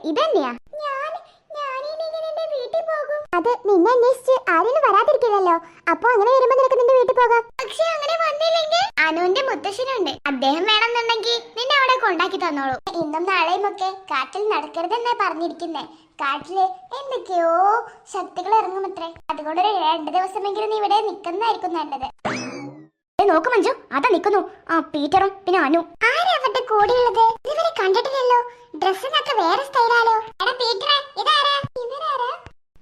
ഇതന്നെയാ അത് നിന്നെ അന്വേഷിച്ച് ആരും വരാതിരിക്കില്ലല്ലോ. അപ്പൊ അങ്ങനെ വരുമ്പോ നിനക്ക് നിന്റെ വീട്ടിൽ പോകാം. പക്ഷെ അങ്ങനെ വന്നില്ലെങ്കിൽ അനുവിന്റെ മുത്തശ്ശനുണ്ട്, അദ്ദേഹം വേണമെന്നുണ്ടെങ്കിൽ നിന്നെ അവിടെ കൊണ്ടാക്കി തന്നോളൂ. ഇന്നും നാളെയും ഒക്കെ കാട്ടിൽ നടക്കരുതെന്നാ പറഞ്ഞിരിക്കുന്നേ. കാട്ടില് എന്തൊക്കെയോ ശക്തികൾ ഇറങ്ങുമത്രേ. അതുകൊണ്ട് ഒരു 2 ദിവസമെങ്കിലും നീ ഇവിടെ നിൽക്കുന്നതായിരിക്കും നല്ലത്. നോക്ക് മഞ്ജു, അതാ നിക്കുന്നു ആ പീറ്ററും പിന്നെ അനു. ആരാ അവരുടെ കൂടെയുള്ളത്? ഇവരെ കണ്ടിട്ടില്ലല്ലോ. ഡ്രസ്സിനൊക്കെ വേറെ സ്റ്റൈലാലോ. എടാ പീറ്ററെ, ഇതാരാ? ഇവരാരാ?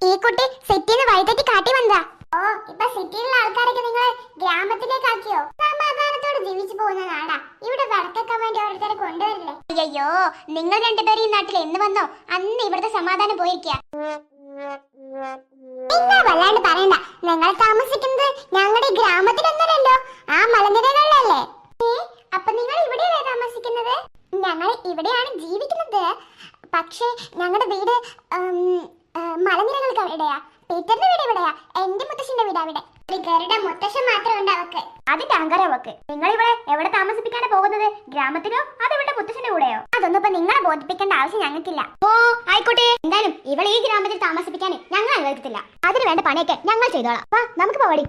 ഈ കുട്ടി സിറ്റിന്ന് വഴിതെറ്റി കാട്ടി വന്നതാ. ഓ, ഇപ്പൊ സിറ്റിയിലുള്ള ആൾക്കാരൊക്കെ നിങ്ങൾ ഗ്രാമത്തിലേക്ക് ആക്കിയോ? സമാധാനത്തോടെ ജീവിച്ചു പോകുന്ന നാടാ. ഇവിടെ വടക്കൊക്കെ വേണ്ടി ഓരോരുത്തരെ കൊണ്ടുവരില്ലേ? അയ്യോ, നിങ്ങൾ രണ്ടുപേരും ഈ നാട്ടിൽ എന്ന് വന്നോ അന്ന് ഇവിടുത്തെ സമാധാനം പോയിരിക്കുക. വല്ലാണ്ട് പറയണ്ട, ഞങ്ങൾ താമസിക്കുന്നത് ഞങ്ങളുടെ ഗ്രാമത്തിലൊന്നല്ലോ, ആ മലനിരകളിലല്ലേ. അപ്പൊ നിങ്ങൾ ഇവിടെയല്ലേ താമസിക്കുന്നത്? ഞങ്ങൾ ഇവിടെയാണ് ജീവിക്കുന്നത്. പക്ഷേ ഞങ്ങളുടെ വീട് മലനിരകൾക്ക് എവിടെയാ? പീറ്ററിന്റെ വീട് എവിടെയാ? എന്റെ മുത്തശ്ശന്റെ വീട് അവിടെ. ഗരുഡ മുത്തശ്ശൻ മാത്രം ഉണ്ട് അവക്ക്. അതിന്റെ അഹങ്കാരം അവക്ക്. നിങ്ങൾ ഇവിടെ എവിടെ താമസിപ്പിക്കാനാ പോകുന്നത്? ഗ്രാമത്തിലോ അതോ ഇവിടെ മുത്തശ്ശന്റെ കൂടെയോ? അതൊന്നും ഇപ്പൊ നിങ്ങളെ ബോധിപ്പിക്കേണ്ട ആവശ്യം ഞങ്ങൾക്കില്ല. ഓ ആയിക്കോട്ടെ, എന്തായാലും ഇവളെ ഈ ഗ്രാമത്തിൽ താമസിപ്പിക്കാൻ ഞങ്ങൾ അനുവദിക്കത്തില്ല. അതിന് വേണ്ട പണിയൊക്കെ ഞങ്ങൾ ചെയ്തോളാം. വാ നമുക്ക് പോവാടി.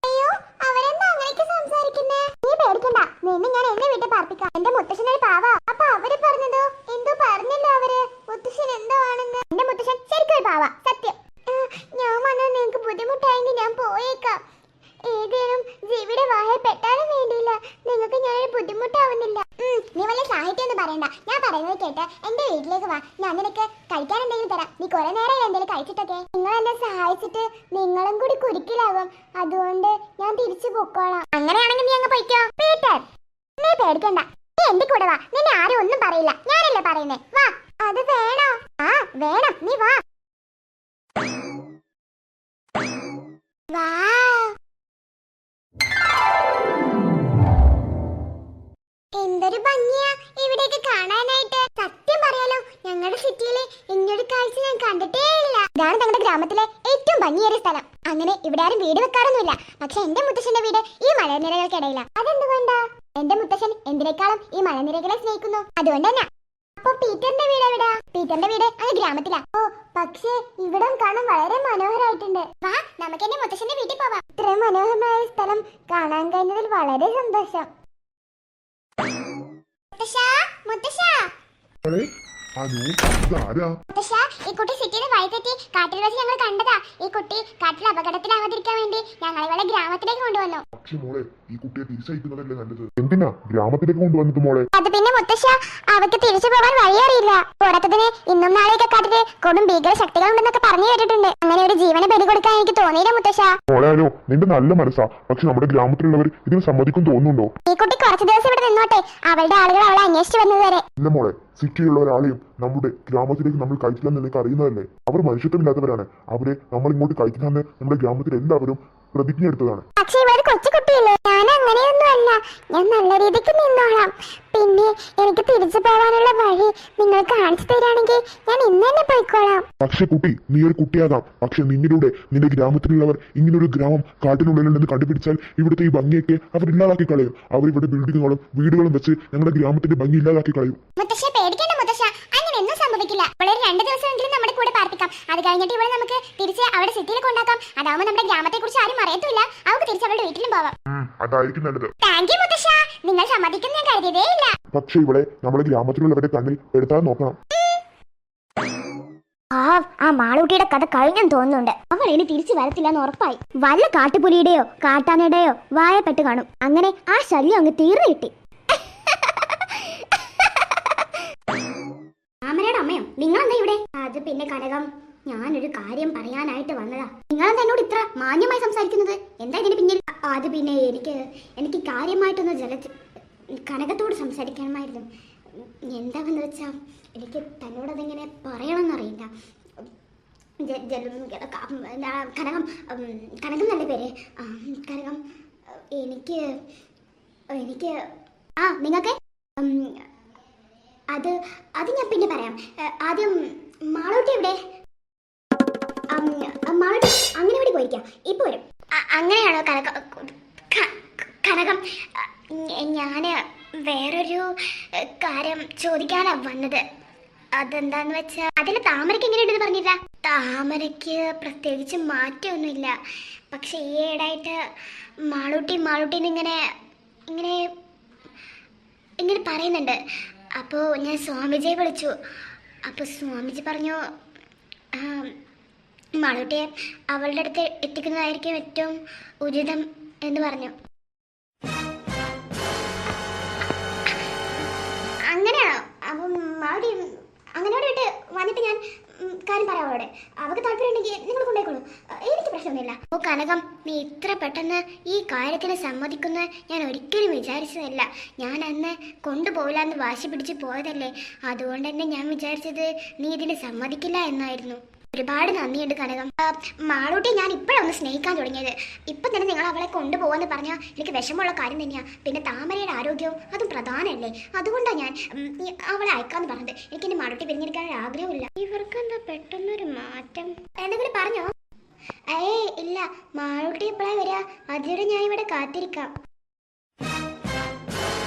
അയ്യോ, അവരെന്താ അങ്ങനെയൊക്കെ സംസാരിക്കുന്നേ? നീ പേടിക്കണ്ട, നിന്നെ ഞാൻ എന്റെ വീട്ടിൽ പാർപ്പിക്കാം. എന്റെ മുത്തശ്ശനൊരു പാവാ. അപ്പൊ അവര് പറഞ്ഞതോ എന്തോ പറഞ്ഞല്ലോ അവര്, മുത്തശ്ശൻ എന്തോ ആണെന്ന്. എന്റെ മുത്തശ്ശൻ ശരിക്കും ഒരു പാവാ, സത്യം. ഞാൻ വന്നാൽ നിങ്ങൾക്ക് ബുദ്ധിമുട്ടായെങ്കിൽ ഞാൻ പോയേക്കാം. ഏതേലും ജീവിയുടെ വാഹയിൽ പെട്ടാലും വേണ്ടിയില്ല, നിങ്ങൾക്ക് ഞാനൊരു ബുദ്ധിമുട്ടാവുന്നില്ല. നീ വല്ല സാഹിത്യം ഒന്നും പറയണ്ട, ഞാൻ പറയുന്നത് കേട്ട് എന്റെ വീട്ടിലേക്ക് വാ. ഞാൻ നിനക്ക് കഴിക്കാൻ എന്തെങ്കിലും തരാം. നീ കുറെ നേരം എന്തെങ്കിലും കഴിച്ചിട്ടൊക്കെ. നിങ്ങൾ എന്നെ സഹായിച്ചിട്ട് നിങ്ങളും കൂടി കുരുക്കിലാകും. അതുകൊണ്ട് ഞാൻ തിരിച്ചു പൊക്കോളാം. അങ്ങനെയാണെങ്കിൽ നീ അങ്ങ് പൊയ്ക്കോ. പീറ്റർ, നീ പേടിക്കണ്ട, നീ എന്റെ കൂടെ വാ. നിന്നെ ആരും ഒന്നും പറയില്ല, ഞാനല്ലേ പറയുന്നേ. വാ. അത് വേണോ? ആ വേണം, നീ വാ. എന്തൊരു ഭംഗിയാ ഇവിടേക്ക് കാണാനായിട്ട്. സത്യം പറയാലോ, ഞങ്ങളുടെ സിറ്റിയിലെ ഇങ്ങനൊരു കാഴ്ച ഞാൻ കണ്ടിട്ടേ ഇല്ല. ഇതാണ് ഞങ്ങളുടെ ഗ്രാമത്തിലെ ഏറ്റവും ഭംഗിയേറിയ സ്ഥലം. അങ്ങനെ ഇവിടെ ആരും വീട് വെക്കാറൊന്നുമില്ല. പക്ഷെ എന്റെ മുത്തശ്ശന്റെ വീട് ഈ മലനിരകൾക്കിടയില. അതെന്തുകൊണ്ടാ? എന്റെ മുത്തശ്ശൻ എന്തിനേക്കാളും ഈ മലനിരകളെ സ്നേഹിക്കുന്നു, അതുകൊണ്ട് തന്നെ. അപ്പൊ പീറ്ററിന്റെ വീട് എവിടാ? പീറ്ററിന്റെ വീട് അങ്ങ് ഗ്രാമത്തിലാ. ഓ, പക്ഷേ ഇവിടം കാണാൻ വളരെ മനോഹരമായിട്ടുണ്ട്. വാ, നമുക്ക് എന്റെ മുത്തശ്ശന്റെ വീട്ടിൽ പോവാം. ഇത്രയും മനോഹരമായ സ്ഥലം കാണാൻ കഴിഞ്ഞതിൽ വളരെ സന്തോഷം. മുത്തശ്ശാ, മുത്തശ്ശാ. മുത്തശ്ശാ, ഈ കുട്ടി സിറ്റിയിൽ വഴിതെറ്റി കാട്ടിൽ വെച്ച് ഞങ്ങൾ കണ്ടതാ. ഈ കുട്ടി കാട്ടിൽ അപകടത്തിലാവാതിരിക്കാൻ വേണ്ടി ഞങ്ങൾ ഇവളെ ഗ്രാമത്തിലേക്ക് കൊണ്ടുവന്നു. ഈ കുട്ടിയെ തിരിച്ചയക്കുന്നതല്ലേ നല്ലത്. എന്തിനാ ഗ്രാമത്തിലേക്ക് കൊണ്ടുവന്നത് മോളെ? അത് പിന്നെ മുത്തശ്ശ, അവർക്ക് തിരിച്ചു പോകാൻ വഴിയറിയില്ല. പോരാത്തതിന് ഇന്നും നാളെയൊക്കെ കാട്ടില് കൊടും ഭീകര ശക്തികളുണ്ടെന്നൊക്കെ പറഞ്ഞു കേട്ടിട്ടുണ്ട്. അങ്ങനെ ഒരു ജീവനെ ബലി കൊടുക്കാൻ എനിക്ക് തോന്നിയില്ല മുത്തശ്ശ. മോളെയാലോ നിന്റെ നല്ല മനസ്സാ, പക്ഷെ നമ്മുടെ ഗ്രാമത്തിലുള്ളവർ ഇതിന് സമ്മതിക്കും തോന്നുന്നുണ്ടോ? ഈ കുട്ടി കുറച്ചു ദിവസം ഇവിടെ നിന്നോട്ടെ, അവളുടെ ആളുകൾ അവളെ അന്വേഷിച്ചു വന്നത് വരെ. ഇല്ല മോളെ, സിറ്റിയിലുള്ള ഒരാളെയും നമ്മുടെ ഗ്രാമത്തിലേക്ക് നമ്മൾ കഴിക്കില്ലെന്ന് നിനക്ക് അറിയുന്നതല്ലേ. അവർ മനുഷ്യത്വമില്ലാത്തവരാണ്. അവരെ നമ്മൾ ഇങ്ങോട്ട് കഴിക്കില്ലെന്ന് നമ്മുടെ ഗ്രാമത്തിൽ എല്ലാവരും പ്രതിജ്ഞ എടുത്തതാണ്. പക്ഷേ ഇവര് കൊച്ചു കുട്ടിയല്ലേ, ഞാൻ അങ്ങനെയൊന്നും അല്ല. ഞാൻ നല്ല രീതിക്ക് നിന്നോളാം. പിന്നെ എനിക്ക് തിരിച്ചു പോകാനുള്ള വഴി നിങ്ങൾ കാണിച്ചു തരാണെങ്കിൽ ഞാൻ ഇന്ന് തന്നെ പോയിക്കോളാം. പക്ഷെ കുട്ടി, നീ ഒരു കുട്ടിയാകാം, പക്ഷെ നിന്നിലൂടെ നിന്റെ ഗ്രാമത്തിലുള്ളവർ ഇങ്ങനൊരു ഗ്രാമം കാട്ടിനുള്ളിലുണ്ടെന്ന് കണ്ടുപിടിച്ചാൽ ഇവിടുത്തെ ഈ ഭംഗിയൊക്കെ അവർ ഇല്ലാതാക്കി കളയും. അവർ ഇവിടെ ബിൽഡിങ്ങുകളും വീടുകളും വെച്ച് ഞങ്ങളുടെ ഗ്രാമത്തിന്റെ ഭംഗി ഇല്ലാതാക്കി കളയും. മുത്തശ്ശ പേടിക്കേണ്ട മുത്തശ്ശ, അങ്ങനെയൊന്നും സംഭവിക്കില്ല. ഇവിടെ 2 ദിവസമെങ്കിലും നമ്മുടെ കൂടെ പാർപ്പിക്കാം. അത് കഴിഞ്ഞിട്ട് ഇവിടെ നമുക്ക് തിരിച്ച് അവിടെ സിറ്റിയിൽ കൊണ്ടാക്കാം. അതാവുമ്പോൾ നമ്മുടെ ഗ്രാമത്തെ കുറിച്ച് ആരും അറിയത്തില്ല. അവർക്ക് തിരിച്ച് അവരുടെ വീട്ടിലും പോവാം. അതായിരിക്കും നല്ലത്. താങ്ക് യു മുത്തശ്ശ, നിങ്ങൾ സമ്മതിക്കുന്ന ഞാൻ കരുതിയതേ ഇല്ല. പക്ഷെ ഇവിടെ നമ്മുടെ ഗ്രാമത്തിലുള്ളവരുടെ കണ്ണിൽ പെടുത്താൻ നോക്കണം. ആ മാളൂട്ടിയുടെ കഥ കഴിഞ്ഞെന്ന് തോന്നുന്നുണ്ട്. അവർ ഇനി തിരിച്ചു വരത്തില്ല എന്ന് ഉറപ്പായി. വല്ല കാട്ടുപുലിയുടെയോ കാട്ടാനയുടെയോ വായപ്പെട്ട് കാണും. അങ്ങനെ ആ ശല്യം അങ്ങ് തീർന്നു കിട്ടി. രാമനയുടെ അമ്മയോ, നിങ്ങളെന്താ ഇവിടെ? അത് പിന്നെ കനകം, ഞാനൊരു കാര്യം പറയാനായിട്ട് വന്നതാ. നിങ്ങളെന്താ എന്നോട് ഇത്ര മാന്യമായി സംസാരിക്കുന്നത്? എന്താ ഇതിന് പിന്നിൽ? അത് പിന്നെ എനിക്ക് കാര്യമായിട്ടൊന്ന് കനകത്തോട് സംസാരിക്കണമായിരുന്നു. എന്താണെന്ന് വെച്ചാൽ എനിക്ക് തന്നോടതെങ്ങനെ പറയണമെന്നറിയില്ല. കനകം, കനകം നല്ല പേര്. കനകം, എനിക്ക് നിങ്ങൾക്ക് അത് ഞാൻ പിന്നെ പറയാം. ആദ്യം മാളൂട്ടി എവിടെ? മാളൂട്ടി അങ്ങനെ ഇവിടെ പോയിരിക്കാം, ഇപ്പൊ വരും. അങ്ങനെയാണോ കനകം? ഞാന് വേറൊരു കാര്യം ചോദിക്കാനാ വന്നത്. അതെന്താന്ന് വെച്ചാ അതില് താമരയ്ക്ക് എങ്ങനെയുണ്ടെന്ന് പറഞ്ഞില്ല. താമരയ്ക്ക് പ്രത്യേകിച്ച് മാറ്റമൊന്നുമില്ല. പക്ഷെ ഈ ഇടായിട്ട് മാളൂട്ടിന്ന് ഇങ്ങനെ ഇങ്ങനെ ഇങ്ങനെ പറയുന്നുണ്ട്. അപ്പോൾ ഞാൻ സ്വാമിജിയെ വിളിച്ചു. അപ്പോൾ സ്വാമിജി പറഞ്ഞു മാളൂട്ടിയെ അവളുടെ അടുത്ത് എത്തിക്കുന്നതായിരിക്കും ഏറ്റവും ഉചിതം എന്ന് പറഞ്ഞു. അങ്ങനെയാണോ? അപ്പം മാളൂട്ടി അങ്ങനെയോട് വിട്ട് വന്നിട്ട് ഞാൻ കാര്യം പറയാം അവളോട്. അവൾക്ക് താല്പര്യം ഉണ്ടെങ്കിൽ നിങ്ങൾ കൊണ്ടേക്കോളൂ, എനിക്ക് പ്രശ്നമൊന്നുമില്ല. ഓ കനകം, നീ ഇത്ര പെട്ടെന്ന് ഈ കാര്യത്തിന് സമ്മതിക്കുന്ന ഞാൻ ഒരിക്കലും വിചാരിച്ചതല്ല. ഞാൻ അന്ന് കൊണ്ടുപോയില്ല എന്ന് വാശി പിടിച്ച് പോയതല്ലേ. അതുകൊണ്ട് തന്നെ ഞാൻ വിചാരിച്ചത് നീ ഇതിന് സമ്മതിക്കില്ല എന്നായിരുന്നു. ഒരുപാട് നന്ദിയുണ്ട് കനകം. മാളൂട്ടി ഞാൻ ഇപ്പോഴൊന്ന് സ്നേഹിക്കാൻ തുടങ്ങിയത്. ഇപ്പം തന്നെ നിങ്ങൾ അവളെ കൊണ്ടുപോകാന്ന് പറഞ്ഞാൽ എനിക്ക് വിഷമമുള്ള കാര്യം തന്നെയാണ്. പിന്നെ താമരയുടെ ആരോഗ്യവും അതും പ്രധാനമല്ലേ. അതുകൊണ്ടാണ് ഞാൻ അവളെ അയക്കാന്ന് പറഞ്ഞത്. എനിക്ക് എന്റെ മാളൂട്ടി പിരിഞ്ഞെടുക്കാൻ ആഗ്രഹമില്ല. ഇവർക്ക് എന്താ പെട്ടെന്നൊരു മാറ്റം? എന്തെങ്കിലും പറഞ്ഞോ? ഇല്ല, മാളൂട്ടി എപ്പോഴാ വരിക? അതുവരെ ഞാൻ ഇവിടെ കാത്തിരിക്കാം.